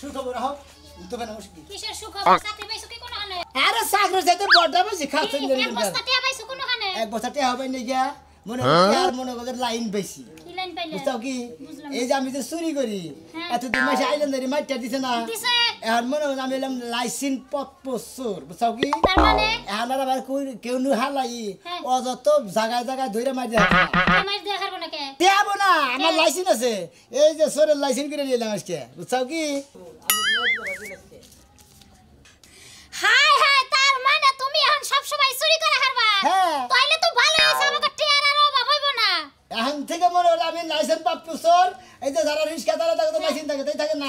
সুখবর হোক দোকানে বসে কিসের সুখবর চাকরি পাইছো কি কোন হানে আরে চাকরি চাইতে বড়টা বেশি খাচ্ছেন এক বস্তা টিয়া পাইছো কোন হানে এক বস্তা টিয়া হবে না গিয়া মনে হচ্ছে আর মনে করে লাইন বেশি কি লাইন পাইলে বুঝছো কি এই যে আমি যে চুরি করি এতদিন মাসে আইল্যান্ডের মাইটা দিছে না এখন মনে হয় আমি এলাম লাইসেন্স পত্র বুঝছো কি তার মানে এখন আর আবার কেউ নু হালাই অযত জায়গায় জায়গায় ধরে মারি মার দেয়া হারবো না কে দেব না আমার লাইসেন্স আছে এই যে সরের লাইসেন্স করে নিলাম আজকে বুঝছো কি হাই হাই তার মানে তুমি এখন সব সময় চুরি করে হারবা তাইলে তো ভালো হইছে আমাকে টিয়ার আর অভাব হইব না এখন থেকে মনে হলো আমি লাইসেন্স প্রাপ্ত চোর এই যে যারা রিক্সা চালায় তাকে তো লাইসেন্স থাকে তাই থাকে না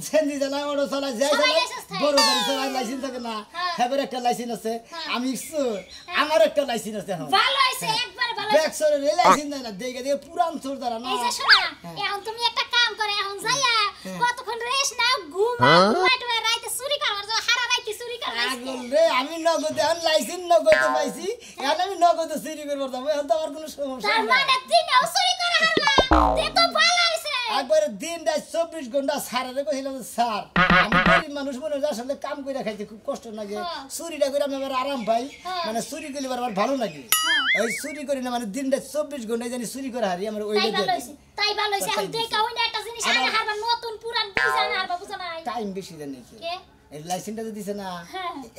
সেন্দি চালায় অটো চালায় যাই চালায় বড় গাড়ি চালায় লাইসেন্স থাকে না হেবের একটা লাইসেন্স আছে আমি চোর আমার একটা লাইসেন্স আছে এখন ভালো হইছে একবার ভালো ব্যাক চোরের লাইসেন্স না দেখে দিয়ে পুরান চোর যারা না এই যে শোনা এখন তুমি একটা কাম করে এখন যাইয়া কতক্ষণ রেস্ট নাও ঘুমায় রাইতে চুরি করার জন্য হারা রাইতে চুরি করা আগল রে আমি নগদে এখন লাইসেন্স নগদে পাইছি এখন আমি নগদে চুরি করব যাবো এখন তো আমার কোনো সমস্যা তার নেই মানে দিনেও চুরি করে হারবা তে তো ভালো হইছে একবার দিন রাত 24 ঘন্টা সারারে কইলাম স্যার আমি গরিব মানুষ মনে হয় আসলে কাম কইরা খাইতে খুব কষ্ট লাগে চুরিটা করে আমি আবার আরাম পাই মানে চুরি করলে আমার ভালো লাগে ওই চুরি করি না মানে দিন রাত 24 ঘন্টা জানি চুরি করে হারি আমার ওই তাই ভালো হইছে এখন দেখা হইনা একটা জিনিস আগে হারবা নতুন পুরান বুঝা না হারবা বুঝা না টাইম বেশি জানি কি এই লাইসেন্সটা তো দিছে না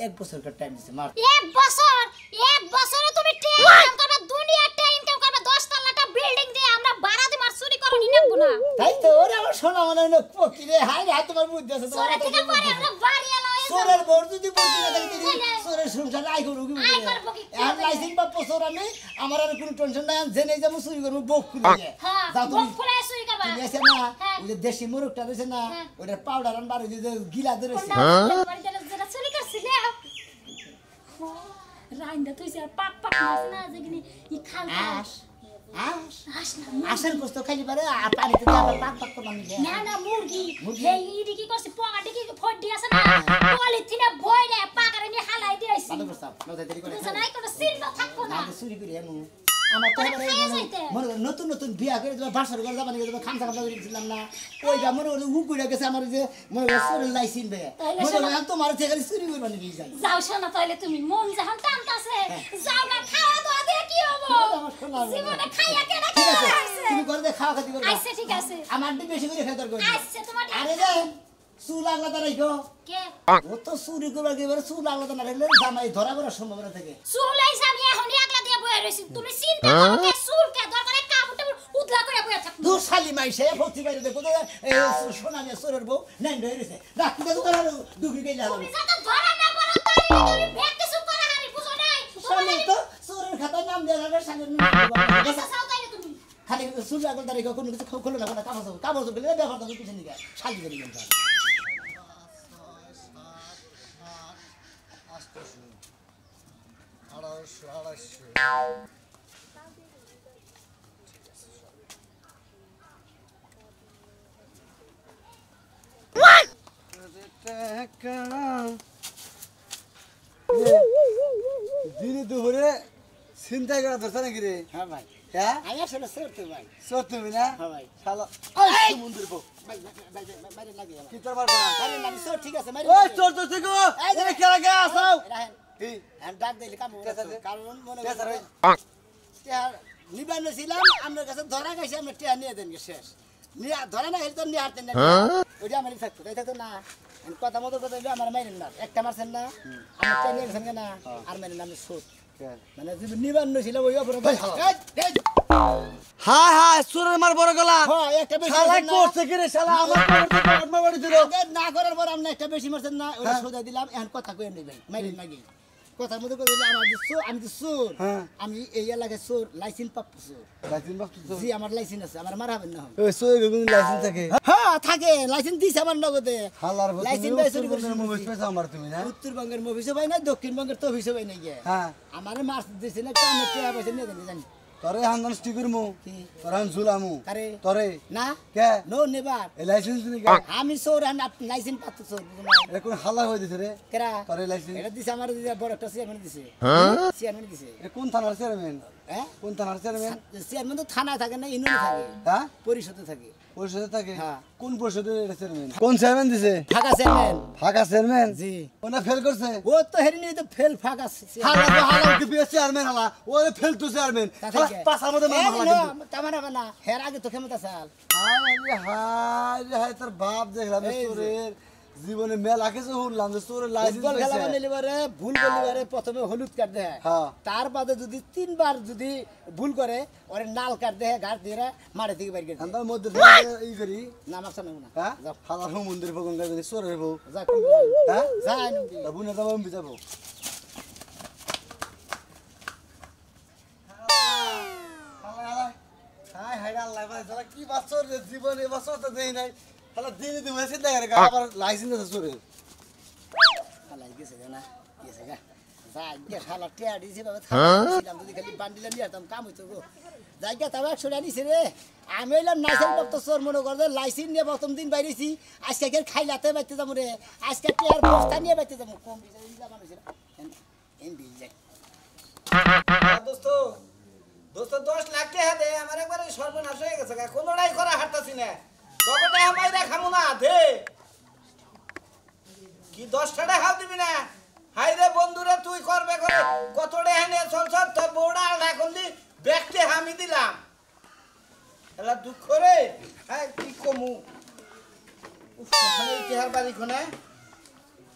এক বছর কা টাইম দিছে মার এক বছরে তুমি টাইম করবে দুনিয়া টাইম করবে 10 তলাটা বিল্ডিং দিয়ে আমরা ভাড়া দিয়ে মার চুরি করনি নেব না তাই তো ওরে আমার শোনা মনে হয় কি রে হাই রে তোমার বুদ্ধি আছে চোরে থেকে পরে আমরা বাড়ি এলো চোরের বড় যদি বুদ্ধি না থাকে চোরের সংসার আই করব কি আর লাইসেন্স বা বছর আমি আমার আর কোনো টেনশন নাই জেনে যাবো চুরি করব বক খুলে যাও তুমি বক খুলে চুরি করবা তুমি আছে না ওই যে দেশি মুরগটা রইছে না ওটা পাউডার আন বার যে গিলা ধরেছে যেটা চুরি করছিলে রাইন্দা তুই যে পাক পাক না যেগনি ই খাল আসেন কষ্ট খালি পারে আর পানিতে আবার পাক পাক করে না না মুরগি এই ইডি কি করছে পগাটি কি ফড্ডি আছে না পলিথিনে বইরে পাকারে নি হালাই দিয়েছি ভালো করছ নতে দেরি করে না নাই কোনো চিহ্ন থাকবো না আমি চুরি করি আমি আমার তো মনে নতুন নতুন বিয়া করে তোমার বাসর ঘর যাবানি তোমার খামসা খামসা করে দিছিলাম না ওইটা মনে হলো উকুড়ে গেছে আমার যে মনে হলো চোরের লাইসেন্স বে মনে হলো তোমার থেকে চুরি করবা নাকি যাই যাও শোনা তাইলে তুমি মন যখন টানতাছে যাও না খাওয়া দাওয়া দিয়ে কি হবো জীবনে খাইয়া কেডা ঠিক আছে তুমি ঘরে যে খাওয়া খাতি করবা আচ্ছা ঠিক আছে আমার দিন বেশি করে খাইতে করবে আচ্ছা তোমার আরে রে চুল আলাদা রাখো কে ও তো চুরি করবা এবারে চুল আলাদা না রাখলে জামাই ধরা পড়ার সম্ভাবনা থাকে চুল আইছে আমি এখন একলা দিয়ে বইয়া রইছি তুমি চিন্তা করো কে চুল কে দরকারে কাবুটে উদলা করে বইয়া থাক দু শালি মাইছে ভর্তি বাইরে দেখো তো এই সোনা নিয়ে চোরের বউ নাই ধরেছে রাখ তুই তো করে দুগরি গেলে তুমি যত ধরা না পড়ো তাই তুমি ব্যাগ কিছু করে হারি বুঝো নাই শালি তো চোরের খাতায় নাম দেয়া লাগে শালি আচ্ছা চাও তাইলে তুমি খালি চুল আলাদা রাখো কোনো কিছু খোলো না কোনো কাগজ গেলে ব্যাপার দাও পিছনে নিয়ে শালি করে গেল দিনে দুপুরে চিন্তাই করা ধরছে নাকি রে? হ্যাঁ ভাই হ্যাঁ আমি আসলে চোরতে ভাই চোর তুমি না? হ্যাঁ ভাই শালা সমুদ্রের বউ বাইরে লাগে কি তোর পারবো না? বাইরে লাগে চোর ঠিক আছে ওই চোর তো থেকে এই যে খেলা গে আসাও রাহেন কি আর ডাক দিলে কাম কারণ মনে পেছার করে নিবানো ছিলাম আমার কাছে ধরা গেছে আমরা টিয়া নিয়ে দেন শেষ নিয়ে ধরা না হলে তো নিয়ে হারতেন না ওইটা আমার থাকতো তাই থাকতো না কথা মতো কথা আমার মাইরেন না একটা মারছেন না আমার টিয়া নিয়ে গেছেন না আর মাইরেন না আমি সুখ মানে যদি নিবান্ন ছিল ওই অপরাধ হায় হায় চোরের মার বড় গলা হ্যাঁ একটা বেশি শালা করছে কি রে শালা আমার আমার বাড়ি দিল না করার পর আমরা একটা বেশি মারছেন না ওটা সোজা দিলাম এখন কথা কই নেই ভাই মাইরেন মাগি কথার মধ্যে কথা আমার আমি তো চোর আমি এই এলাকায় চোর লাইসেন্স প্রাপ্ত চোর লাইসেন্স বাপ তো জি আমার লাইসেন্স আছে আমার মারা হবেন না ওই চোর গুলো লাইসেন্স থাকে হ্যাঁ থাকে লাইসেন্স দিছে আমার নগদে হালার লাইসেন্স বসে চুরি করে মোবাইল পেছ আমার তুমি না উত্তরবঙ্গের অফিসে ভাই না দক্ষিণবঙ্গের তো অফিসে ভাই নাই হ্যাঁ আমার মার্চ দিছে না কামে টিয়া পয়সা নিয়ে দেন জানি তোরে হান্দান স্টিকার মু তোরে হান ঝুলামু কারে তোরে না কে নো নেবার এই লাইসেন্স নি কে আমি চোর আমি লাইসেন্স পাচ্ছি চোর এটা কোন হালা হই দিছে রে কেরা তোরে লাইসেন্স এটা দিছে আমার বড় একটা চেয়ারম্যান দিছে চেয়ারম্যান দিছে এটা কোন থানার চেয়ারম্যান হ্যাঁ কোন থানার চেয়ারম্যান চেয়ারম্যান তো থানায় থাকে না ইউনিয়নে থাকে হ্যাঁ পরিষদে থাকে পরিষদে থাকে হ্যাঁ। কোন পরিষদের এটা চেয়ারম্যান কোন চেয়ারম্যান দিছে ফাঁকা চেয়ারম্যান ফাঁকা চেয়ারম্যান জি ওনা ফেল করছে ও তো হেরি নিয়ে তো ফেল ফাঁকা হালা তো হালা কি চেয়ারম্যান হালা ওরে ফেল তো চেয়ারম্যান পাছার মধ্যে মামা হালা কিন্তু তামানা বানা হের আগে তো ক্ষমতা চাল হায় রে হায় তোর বাপ দেখলাম তোরের জীবনে মেলা কিছু শুনলাম যে তোর লাইসেন্স ফুটবল খেলা পাইছে বানাইলে পারে ভুল করলে পারে প্রথমে হলুদ কার্ড দেয় হ্যাঁ। তার বাদে যদি 3 বার যদি ভুল করে ওরে লাল কার্ড দেয় ঘাট দিয়ে মাঠে থেকে বাইর করে দেয়। তার মধ্যে থেকে ই করি নাম আছে না না হ্যাঁ হালার মন্দির ভগন গাবি সোরের বউ যা হ্যাঁ যাই তা বুনে যাবো আমি যাবো হাই হাই আল্লাহ ভাই তোরা কি বছর জীবনে বছর তো দেই নাই তাহলে দিনে দিনে চিন্তা করে আবার লাইসেন্স আছে সোরের হালাই গেছে না গেছে গা যাই গে শালা টিয়া দিছি বাবা থাকছিলাম যদি খালি বান্ডিলা নিয়ে আসতাম কাম হইতো গো যাই গে তবে 100 টাকা নিছে রে আমি হইলাম নাইসেল বক্ত চোর মনে করে লাইসেন্স নিয়ে প্রথম দিন বাইরেছি আজকে কে খাইলাতে বাইতে যাবো রে আজকে টিয়ার বস্তা নিয়ে বাইতে যাবো কম বিচার দিলা মানুষ এম বিল যাই দোস্ত দোস্ত 10 লাখ টাকা দে আমার একবারে সর্বনাশ হয়ে গেছে কোনোটাই করা হাঁটতাছি না তখন আমায় দেখামু না দে কি 10 টাকা খাও দিবি না হাই রে বন্ধুরে তুই করবে করে কত টাকা নিয়ে চলছ তোর বউড়া এখন দি ব্যাগতে আমি দিলাম এলা দুঃখ রে হ্যাঁ কি কমু ওখানে ইতিহার বাড়ি কোনে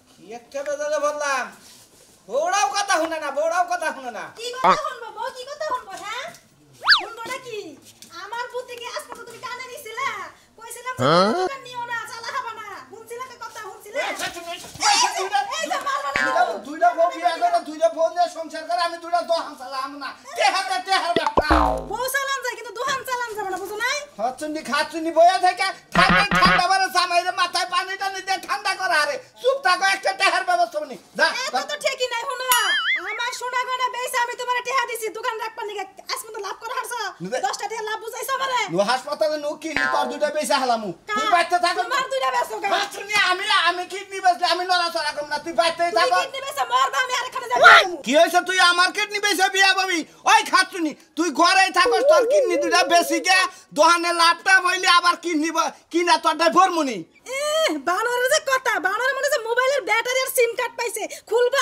কি একটা বেজালে বললাম বউড়াও কথা শুনে না বউড়াও কথা শুনে না কি কথা শুনবো বউ কি কথা শুনবো হ্যাঁ শুনবো নাকি আমার বুদ্ধি কি আজ পর্যন্ত তুমি কানে নিছিলা কইছিলাম দোকান নিও না চালা খাবা না শুনছিলা কি কথা শুনছিলা এই যে মারবা না দুইটা বউ বিয়া করে দুইটা বউ নিয়ে সংসার করে আমি দুইটা দোহান চালাম না তেহাতে তেহার ব্যাপার বউ চালান যায় কিন্তু দোকান চালান যাবে না বুঝো নাই হচ্ছুনি খাচ্ছুনি বইয়া থেকে ঠান্ডা ঠান্ডা বারে জামাইরে মাথায় পানি টানি দিয়ে ঠান্ডা করা আরে চুপ থাকো একটা তেহার ব্যবস্থা নি যা এত তো ঠিকই নাই শুনো আমার সোনা গয়না বেচে আমি তোমারে টেহা দিছি দোকান রাখবা নিকে আজ পর্যন্ত লাভ করে হারছো 10টা টাকা লাভ বুঝাইছো আমারে নো হাসপাতালে নো কিডনি তোর দুইটা বেচা হালামু তুই বাইতে থাকো তোমার দুইটা বেচো গা হচ্ছুনি আমি কিডনি বেচলে আমি নড়াচড়া করব না তুই বাইতে তুই থাকো কিডনি বেচে মরবা আমি আরেকখানে যাবো কি হইছে তুই আমার কিডনি বেচে বিয়া পাবি ওই খাচ্ছুনি তুই ঘরেই থাকস তোর কিডনি দুইটা বেশি গে দোহানে লাভটা হইলে আবার কিডনি কিনা তোরটাই ভরমুনি বানরের যে কথা বানরের মনে যে মোবাইলের ব্যাটারি আর সিম কার্ড পাইছে খুলবা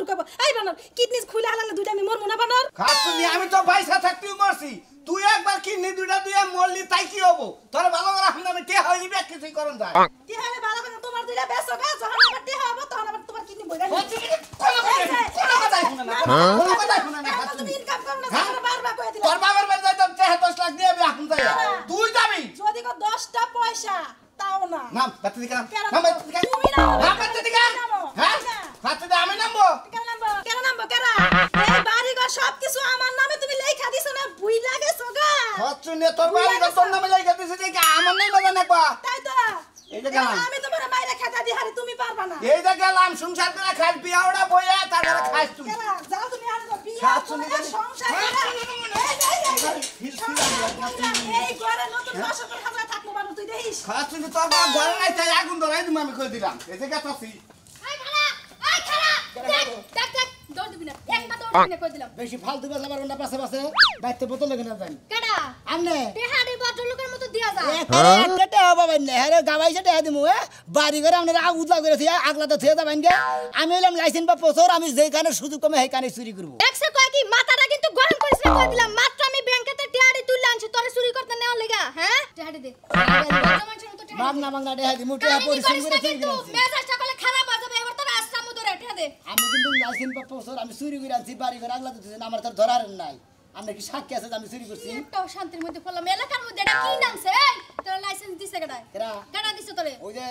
ঢুকাবো এই বানর কিডনি খুলে হালালে দুইটা আমি মরমু না বানর খাচ্ছুনি আমি তো পয়সা থাকতেও মরছি তুই একবার কিডনি দুইটা দিয়ে মরলি তাই কি হবো তোর ভালো করে এখন আমি টেহা হইবি কিছুই করন যায় তিহারে ভালো করে তোমার দুইটা বেচো গা যখন আমার টেহা হবে তখন আবার তোমার কিডনি বইরা কোনো কথাই শুনে না কোনো কথাই শুনে না তুমি ইনকাম করো না আমরা বারবার কই দিলাম তোর বাবার বাড়ি যাই তোর 10 লাখ দিয়ে আমি এখন যাই তুই যাবি যদি কো 10টা পয়সা তাও না নাম বাতি দিকা কেন নাম বাতি দিকা তুমি নামো নাম বাতি দিকা হ্যাঁ বাতি দে আমি নামবো কেন নামবো এই বাড়ি ঘর সবকিছু আমার নামে তুমি লেখা দিছো না ভুই লাগেছো গা হচ্ছুনি তোর বাড়ি তোর নামে লাগা দিছে যে আমার নাই বাজা নাকবা তাই তো এই যে গেলাম আমি তোমার মাইরা খেতা দি হারি তুমি পারবা না এই যে গেলাম সংসার করে খাই বিয়াওড়া বইয়া তারপরে খাইছ তুই কেন যাও তুমি আর বিয়া খাচ্ছুনি করে সংসার এই ঘরে নতুন বসত খাজা থাকবো বানু তুই দেখিস খাচ্ছুনি তোর বাবা ঘরে নাই তাই আগুন ধরাই দিম আমি কই দিলাম এই যে গেছাছি এই খালা দেখ দৌড় দিবি না একটা দৌড় দিবি না কই দিলাম বেশি ফালতু বেলা পারো না পাশে পাশে বাইতে বোতল লেগে না যান কেডা আমনে তেহারি বটল লোকের মতো দিয়া যা একটা টেহা পাবেন না হ্যাঁ গাবাইছে টেহা দিমু বাড়ি করে আপনারা উদলা করে থিয়া আগলাতে থিয়া যাবেন গে আমি হইলাম লাইসেন্স বা পোছর আমি যেখানে সুযোগ কমে সেইখানে চুরি করব দেখছ কয় কি মাথাটা কিন্তু গরম করিস না কই দিলাম মাত্র আমি ব্যাংকেতে তেহারি তুলে আনছি তোরে চুরি করতে নেও লাগা হ্যাঁ তেহারি দে মানুষের মতো তেহারি মাগনা মাগনা টেহা দিমু টেহা পরিশ্রম করে চুরি কিন্তু করে মেজাজটা কলে খারাপ হয়ে যাবে এবার তোর আস্তা মুদরে টেহা দে আমি কিন্তু লাইসেন্স বা পোছর আমি চুরি করে আনছি বাড়ি করে আগলাতে থিয়া আমার তো ধরার নাই আমরা কি সাক্ষী আছে যে আমি চুরি করছি একটাও শান্তির মধ্যে পড়লাম এলাকার মধ্যে এটা কি নামছে এই তোর লাইসেন্স দিছে কেডা কেডা? কেডা দিছে তোরে ওই যে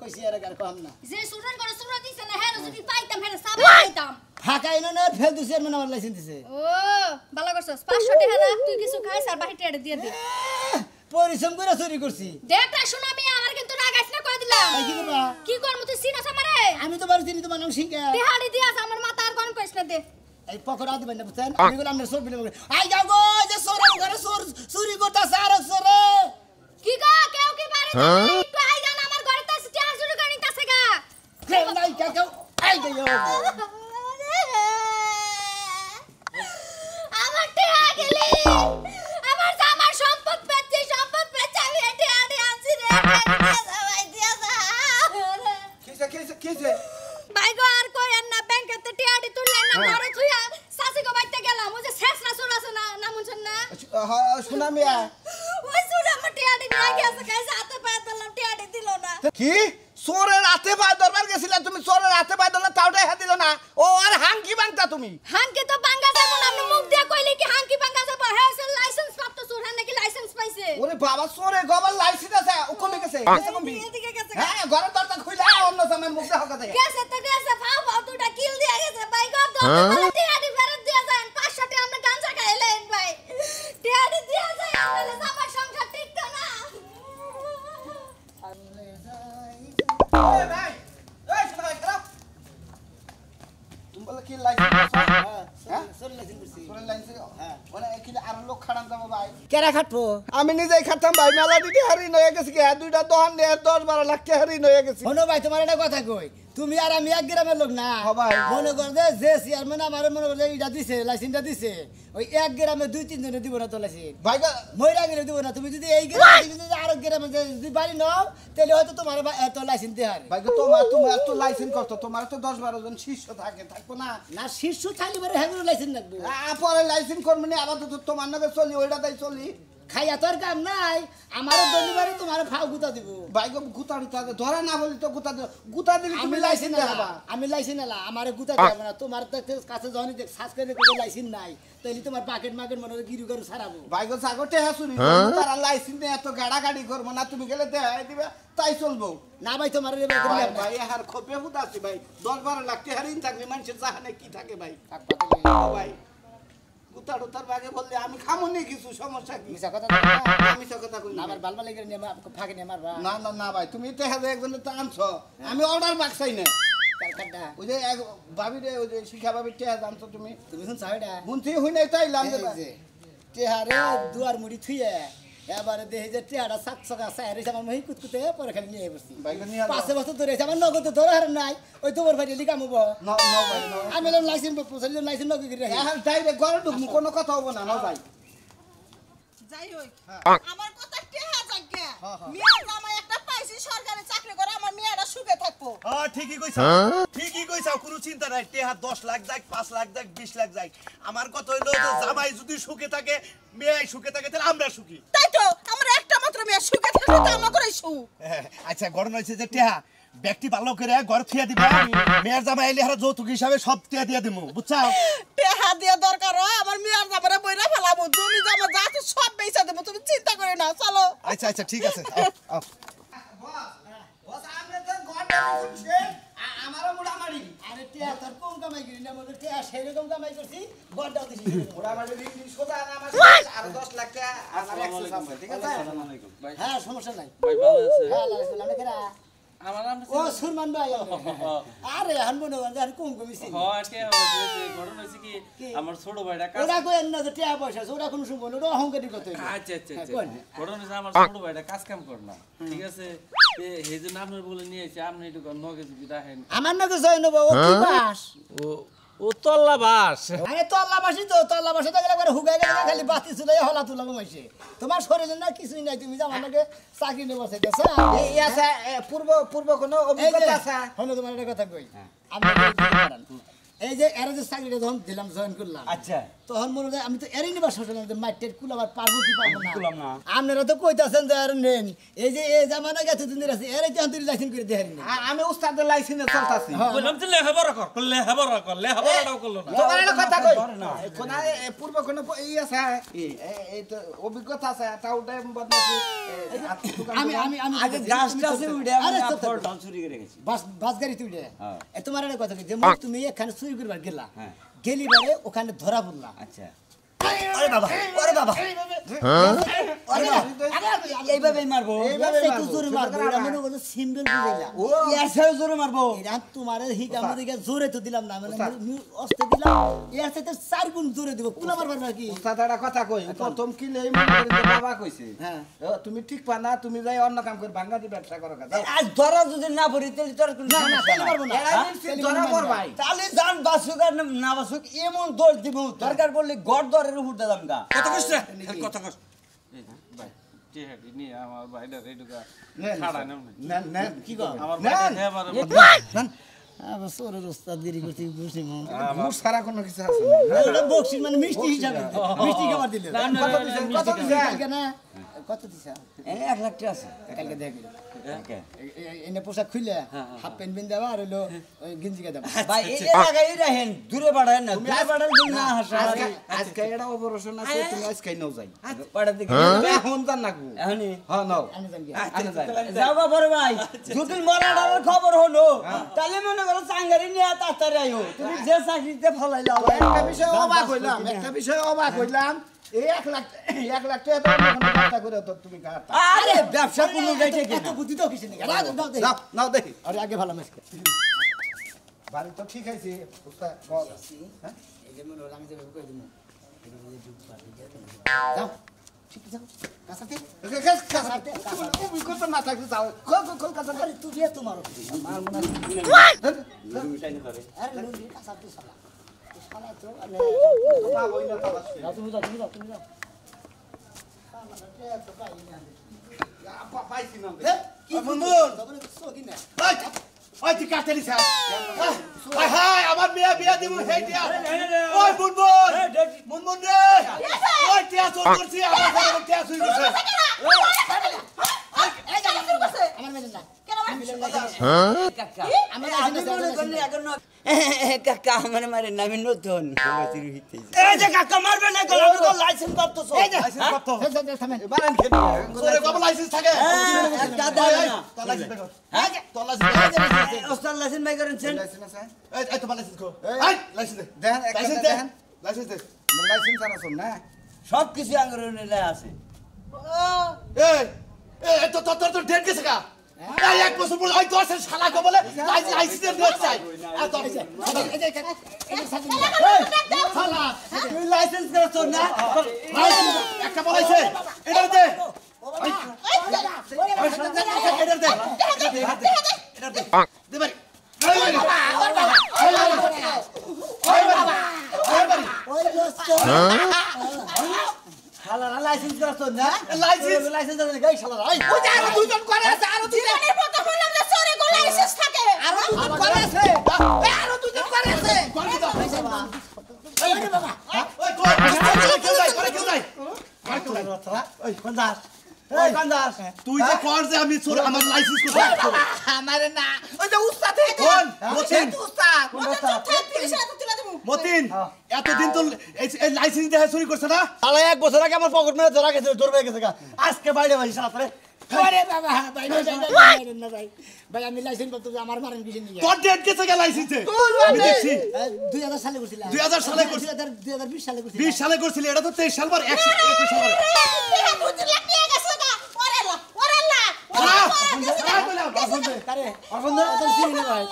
কইছি আর কম না যে সুরান করে সুরা দিছে না হ্যাঁ যদি পাইতাম হ্যাঁ সাব পাইতাম ফাঁকা এনে না ফেল দিছে মানে আমার লাইসেন্স দিছে ও ভালো করছস 500 টাকা রাখ তুই কিছু খাইছ আর বাকি টাকা দিয়ে দে পরিশ্রম করে চুরি করছি দেখ না শুন আমি আমার কিন্তু রাগাইছ না কই দিলাম তাই কি করবা কি করব তুই সিনাস আমারে আমি তো বাড়ি চিনি তোমার নাম শিখা তেহারি দিয়াস আমার মাথা আর গরম করিস না দে এই পকড়া দিবেন না বুঝছেন আমি বললাম না সব বিলে আই যাও গো যে সোরের ঘরে সোর চুরি করতাছে আর সোরে কি গো কেউ কি পারে না একটু আই জান আমার ঘরে তো স্টার শুরু করে নিতাছে গা কেউ নাই কেউ আই যাও আমার টেহা গেলি আমার জামার সম্পদ পেয়েছি আমি টেহা হইছে ভাই গো আর কইেন না ব্যাংকেতে টিয়াডি তুললেন না ঘরে থুইয়া সাসি গো বাইতে গেলাম ওই যে শেষ না শুন আছে না নাম শুন না শোনা মিয়া ওই শুনে আমার টিয়াডি নিয়ে গেছে কাইছে হাতে পায়ে দিলাম টিয়াডি দিল না কি চোরের হাতে পায়ে দরবার গেছিলা তুমি চোরের হাতে পায়ে দরলা তাওটাই হাত দিল না ও আর হাঙ্কি বাংতা তুমি হাঙ্কি তো বাঙ্গা যাবো না আপনি মুখ দিয়ে কইলি কি হাঙ্কি বাঙ্গা যাবো হ্যাঁ সে লাইসেন্স প্রাপ্ত চোর হ্যাঁ নাকি লাইসেন্স পাইছে ওরে বাবা চোরে গবার লাইসেন্স আছে ও কমে গেছে গেছে কমবি এদিকে গেছে হ্যাঁ ঘরের দরজা খুইলা অন্য সময় মুখটা হকা দেয় গেছে তো গেছে ফাও ফাও দুটা কিল দিয়ে গেছে ভাই গো তো টিয়াডি ফেরত দিয়ে যান 500 টাকা আমরা গাঞ্জা খাইলেন ভাই টিয়াডি দিয়ে যান আমাদের আমার সংসার টিকতো না ওই ভাই এই শোনা ভাই খারাপ তুমি বলে কি লাইসেন্স হ্যাঁ চল লাইসেন্স করছি চোরের লাইসেন্স হ্যাঁ ওরা কি আর লোক খাড়ান যাবো ভাই কেরা খাটবো আমি নিজেই খাতাম ভাই মেলা দিতে হারিয়ে হয়ে গেছি কি দুইটা দোকান নিয়ে 10-12 লাখ টাকা হারিয়ে হয়ে গেছি শোনো ভাই তোমার একটা কথা কই তুমি আর আমি এক গ্রামের লোক না হ্যাঁ ভাই। মনে কর যে চেয়ারম্যান আমার মনে করে এটা দিছে লাইসেন্সটা দিছে ওই এক গ্রামে 2-3 জনে দিব না তো লাইসেন্স ভাই মহিলা গেলে দিব না তুমি যদি এই গ্রামে যদি আরো গ্রামে যদি বাড়ি নাও তাহলে হয়তো তোমার এত লাইসেন্স দেওয়া হবে ভাই তোমার তো লাইসেন্স করতো তোমার তো 10-12 জন শিষ্য থাকে থাকবো না না শীর্ষ থাকলে পরে হ্যাঁ লাইসেন্স লাগবে পরে লাইসেন্স করবো না আবার তো তোমার নামে চলি ওইটা তাই চলি খাইয়া তোর কাম নাই আমারও দলিবারে তোমার ফাও গুতা দিব ভাই গুতা টুতা ধরা না বলি তো গুতা দিলে আমি তুমি লাইসেন্স লাইসেন্স দেবা আমি লাইসেন্স এলা আমারে গুতা দেব না তোমার তো কাছে যখনই দেখ সার্চ করে কোনো লাইসেন্স নাই তাইলে তোমার পাকেট মাকেট মনে হয় গিরু করে সারাবো ভাই গো সাগরতে হাসুরি তারা লাইসেন্স নিয়ে এত গাড়াগাড়ি করবো না তুমি গেলে দেখাই দিবে তাই চলবো না ভাই তোমার ভাই ভাই আর খোপে ফুট আছে ভাই 10-12 লাখ টাকা হারিয়ে থাকলে মানুষের জাহানে কি থাকে ভাই ভাই গুতা টুতার বাগে বললে আমি খামো নি কিছু সমস্যা কি মিছা কথা আমি সব কথা কই না আমার বালবা লেগে নিয়ে ফাঁকে নিয়ে মারবা না না না ভাই তুমি তো হাজার একজনের তো আনছো আমি অর্ডার বাক্সাই না কারখানটা ওই যে এক ভাবি রে ওই যে শিখা ভাবি টেহা জানছো তুমি তুমি শুনছো এটা বুনছি হই নাই তাই লাম দেবা টেহারে দুয়ার মুড়ি থুইয়ে এবারে দেখে যে টেহারা সাকসকা সাইরে আমার মহি কুতকুতে পরে খালি নিয়ে বসছি ভাই গো নিয়া 5 বছর ধরে আমার নগদ তো ধরে হার নাই ওই তোমার ভাই লিখা মুব ন ন ভাই ন আমি লাইসেন্স প্রসেসিং লাইসেন্স নগদ করে রাখি এখন ডাইরেক্ট ঘরে ঢুকমু কোনো কথা হবে না ন ভাই যাই হোক আমার কথা টেহা জাগে মিয়া জামাই একটা পাইছি সরকারি চাকরি করে আমার মিয়াটা সুখে থাকবো হ্যাঁ ঠিকই কইছা কোনো চিন্তা নাই টেহা 10 লাখ যাক 5 লাখ যাক 20 লাখ যাক আমার কথা হইলো যে জামাই যদি সুখে থাকে মেয়ে সুখে থাকে তাহলে আমরা সুখী তাই তো আমার একটা মাত্র মেয়ে সুখে থাকলে তো আমার করে সুখ আচ্ছা ঘটনা হয়েছে যে টেহা ব্যক্তি ভালো করে ঘর থিয়া দিবা মেয়ের জামাই এলে হারা যৌতুক হিসাবে সব টিয়া দিয়ে দিমু বুঝছাও টেহা দিয়ে দরকার হয় আমার মিয়ার জামারে বইরা ফেলাবো জমি জমা যা আছে সব বেচা দেবো তুমি চিন্তা করে না চলো আচ্ছা আচ্ছা ঠিক আছে আও বস আপনি তো ঘরটা শুনছে আমারও মুড়ামারি আরে টেহা তোর কম কামাই করি না মনে টেহা সেরকম কামাই করছি বড়টাও দিছি মুড়ামারি রিং সোদা আমার আর 10 লাখ টাকা আমার অ্যাক্সেস আছে ঠিক আছে হ্যাঁ সমস্যা নাই ভাই ভালো আছে হ্যাঁ লাইসেন্স আমরা কেরা আমার নাম ও সুরমান ভাই আরে হান মনে হয় আর কম কমিছি হয় কে হয়েছে ঘটনা হয়েছে কি আমার ছোট ভাইটা কাজ ওরা কই না যে টেহা পয়সা ওরা কোন শুনবো না ওরা অহংকারী কত আচ্ছা আচ্ছা আচ্ছা কোন? ঘটনা হয়েছে আমার ছোট ভাইটা কাজ কাম করে না ঠিক আছে এই জন্য আপনার বলে নিয়ে এসে আপনি একটু নগে যদি রাখেন আমার নাকি জয় নেবো ও কি বাস ও তল্লা বাস আরে তল্লাবাসী তো তল্লাবাসী তো গেলে একবার হুগাই গেলে খালি বাতি চুলাই হলা তুলা কমাইছে তোমার শরীরে না কিছুই নাই তুমি আমার নাকি চাকরি নেবো চাইতেছ এই আছে পূর্ব কোনো অভিজ্ঞতা আছে হলো তোমার একটা কথা কই আমি এই যে এর যে চাকরিটা যখন দিলাম জয়েন করলাম আচ্ছা তখন মনে হয় আমি তো এরই নিবার শুনলাম যে মাইটের কুলাবার পারবো কি পারবো না আপনারা তো কইতাছেন যে আর নেন এই যে এই জামানা গেছে দিন আছে এর যে আন্তরিক লাইসেন্স করে দেহারি না আমি উস্তাদের লাইসেন্সে চলতাছি বললাম যে লেখাপড়া কর লেখাপড়াটাও করলো না তোমার একটা কথা কই কোন পূর্ব কোন এই আছে এই তো অভিজ্ঞতা আছে তাওটা বদমাশি আমি আমি আমি আগে গাছটা আছে উড়ে আরে আমি চুপ থাকো। ফল চুরি করে গেছি বাস গাড়ি তুই দে হ্যাঁ। তোমার একটা কথা কি যে তুমি এখানে চুরি করবার গেলা হ্যাঁ। গেলি বারে ওখানে ধরা পড়লা আচ্ছা আরে বাবা আরে বাবা এইভাবেই মারবো একটু জোরে মারবো এটা মনে করো সিম্বল বুঝাইলা ও এসেও জোরে মারবো এটা তোমার হিকাম দিকে জোরে তো দিলাম না মানে অস্তে দিলাম এর সাথে 4 গুণ জোরে দিব কুলা মারবার নাকি উস্তাদটা কথা কই প্রথম কি লই মনে বাবা কইছে হ্যাঁ তুমি ঠিক পা না তুমি যাই অন্য কাম করে বাঙ্গালি ব্যবসা করো কথা আজ ধরা যদি না পড়ি তাহলে তোর কোনো না না সমস্যা তাহলে নাই। পারবো না ধরা পড় ভাই তাহলে যান বাসুক আর না বাসুক এমন দৌড় দিব দরকার পড়লে গড় দরের উপর দিলাম গা কথা কইছ কথা কইছ ভাই টিহাটি নিয়ে আমার ভাইটা রেডুকা খাড়া নাম না না কি কর আমার নেন। ভাইটা এবারে আবার সোরের ওস্তাদ দেরি করতে বুঝছি মন ঘুষ ছাড়া কোনো কিছু আছে না ওটা বকশিস মানে মিষ্টি হিসাবে মিষ্টি খাবার দিলে কত দিছে কালকে না কত দিছা 1 লাখ টাকা আছে কালকে দেখবি এনে পোশাক খুলে হাফ প্যান্ট বিন দেবা আর হলো ওই গেঞ্জি কে দেবা ভাই এই জায়গায় রাখেন দূরে বাড়ায় না দূরে বাড়ার জন্য না হাসা আজকে এটা অপারেশন আছে তুমি আজকে নাও যাই বাড়া দেখি এখন জান নাকবো এখনই হ্যাঁ নাও আমি জানি আনে যাই যাও বাবার ভাই যদি মরার খবর হলো তাহলে মনে করো চাঙ্গারি নিয়ে তাড়াতাড়ি আইও তুমি যে চাকরিতে ফলাইলা একটা বিষয় অবাক হইলাম এই 1 লাখ টাকা তো কথা করে তো তুমি কাটা আরে ব্যবসা কোনো যাইতে কি এত বুদ্ধি তো কিছু নেই নাও নাও দেখি আরে আগে ভালো মেসকে বাড়ি তো ঠিক আছে উস্তাদ বল হ্যাঁ এই যে মনে হলো আমি যাবে কই দিমু যাও ঠিক যাও কাসাতে কাসাতে তুমি কত না থাকতে যাও কল কাছে আরে তুই দিয়ে তোমার মার মনে আরে লুঙ্গি কাসাতে সালা সালা তো আরে না বই না তালা যাও তুমি যাও পাইছি না কি বন্ধু তবে সকি না ওই ওই তুই কাটতে দিছ হাই হাই আমার মেয়ে বিয়া দিব হেই দিয়া ওই মুনমুন রে ওই টিয়া চোর করছি আমার ঘরে টিয়া চুরি করছে এই জায়গা শুরু করছে আমার মেয়ে না কেন কাকা আমার আমি মনে করি এখন কাকা আমার মারে নামি নতুন এই যে কাকা মারবে না গলা আমি তো লাইসেন্স করতেছ এই যে লাইসেন্স করতে থামেন বারান খেতে তোরে কবে লাইসেন্স থাকে একটা দাও না তোর লাইসেন্স বের কর হ্যাঁ তোর লাইসেন্স ওস্তাদ লাইসেন্স বাই করেন লাইসেন্স আছে এই তোমার লাইসেন্স কো এই লাইসেন্স দে দেখেন একটা লাইসেন্স দে দেখেন লাইসেন্স দে লাইসেন্স আছে না সব কিছু আঙ্গুরের নিলে আছে এই এই তো ডেট গেছে কা এই এক বছর পর ওই তোর শালা কো বলে লাইসেন্স ডেট চাই আর তোর শালা তুই লাইসেন্স করছ না লাইসেন্স একটা বলাইছে এটা দে এটা দে এটা দে দে ভাই ওই দোস্ত শালারা লাইসেন্স করছ না লাইসেন্স লাইসেন্স আছে গাই শালারা এই ওই যে আরো দুজন করে আছে আরো দুজনের মতো বললাম যে সরে গো লাইসেন্স থাকে আরো দুজন করে আছে আরো দুজন করে আছে ওই তোর কেউ যাই ওই কন্দাস ওই কন্দাস তুই যে কর যে আমি চোর আমার লাইসেন্স করতে আমারে না ওই যে উস্তাদ কোন মতিন উস্তাদ থাক পুলিশ এত তুলে দেবো মতিন এতদিন তো এই লাইসেন্স দেখে চুরি করছে না শালা এক বছর আগে আমার পকেট মেরে ধরা গেছে ধরবে গেছে আজকে বাইরে ভাই শালা পরে আরে বাবা ভাই না ভাই ভাই আমি লাইসেন্স করতে আমার মারেন কিছু নিয়ে তোর ডেট গেছে গে লাইসেন্সে আমি দেখছি 2000 সালে করছিলাম 2000 সালে করছিলাম 2020 সালে করছিলাম 20 সালে করছিলি এটা তো 23 সাল পর 121 সাল পর দুজন লাখ নিয়ে গেছে গা ওরেলা আরে অবন্ধ তো চিনি না ভাই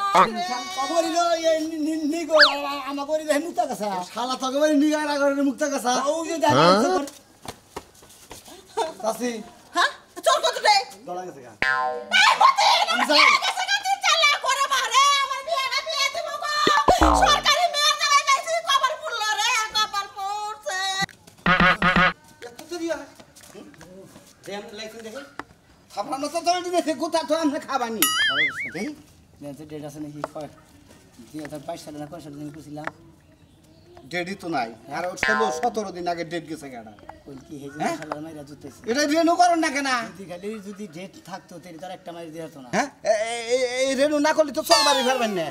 কবরিলো নিগো আমা করিলো হে মুক্তা কাছা শালা তো একেবারে নিগার আগরে মুক্ত কাছা ও যে দেখা তাসি হ্যাঁ চল কত রে ধরা গেছে গা এই মতে গেছে গা দিন চালা করে মারে আমার বিয়ে না বিয়ে দেব গো সরকারি মেয়র জায়গায় পাইছি কপাল ফুলল রে কপাল ফুলছে একটু তো দিয়া দেম লাইসেন্স দেখে আপনার তো ধরে দিতে গোটা তো আমরা খাবানি দেখি তো ডেট আছে নাকি কয় 2022 সালে না কয় সালে দিন করছিলাম ডেডি তো নাই আর 16-17 দিন আগে ডেট গেছে গাড়া কই কি হেজে সালার মাইরা জুতেছে এটা রেনু করেন না কেনা যদি খালি যদি ডেট থাকতো তাহলে তার একটা মাইর দিত না হ্যাঁ এই রেনু না করলে তো চলবারই ফেরবেন না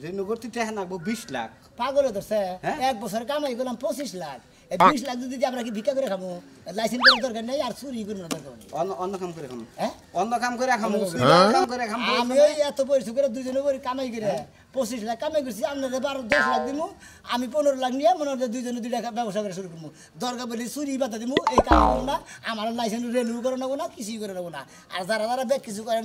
রেনু করতে টাকা নাকবো 20 লাখ পাগল ধরছে হ্যাঁ? এক বছর কামাই করলাম 25 লাখ এই 20 লাখ যদি আমরা কি ভিক্ষা করে খাবো লাইসেন্স করার দরকার নেই আর চুরি করব না দরকার নেই অন্য কাম করে খামু হ্যাঁ অন্য কাম করে খামু কাম করে খামু আমি ওই এত পরিশ্রম করে দুজনে করে কামাই করে 25 লাখ কামাই করছি আপনাদের 10 লাখ দিমু আমি 15 লাখ নিয়ে মনে হয় দুজনে দুইটা ব্যবসা করে শুরু করবো দরকার বলি চুরি বাতা দিমু এই কাম করবো না আমার লাইসেন্স রেনিউ করে নেবো না কিছুই করে নেবো না আর যারা যারা ব্যাগ কিছু করেন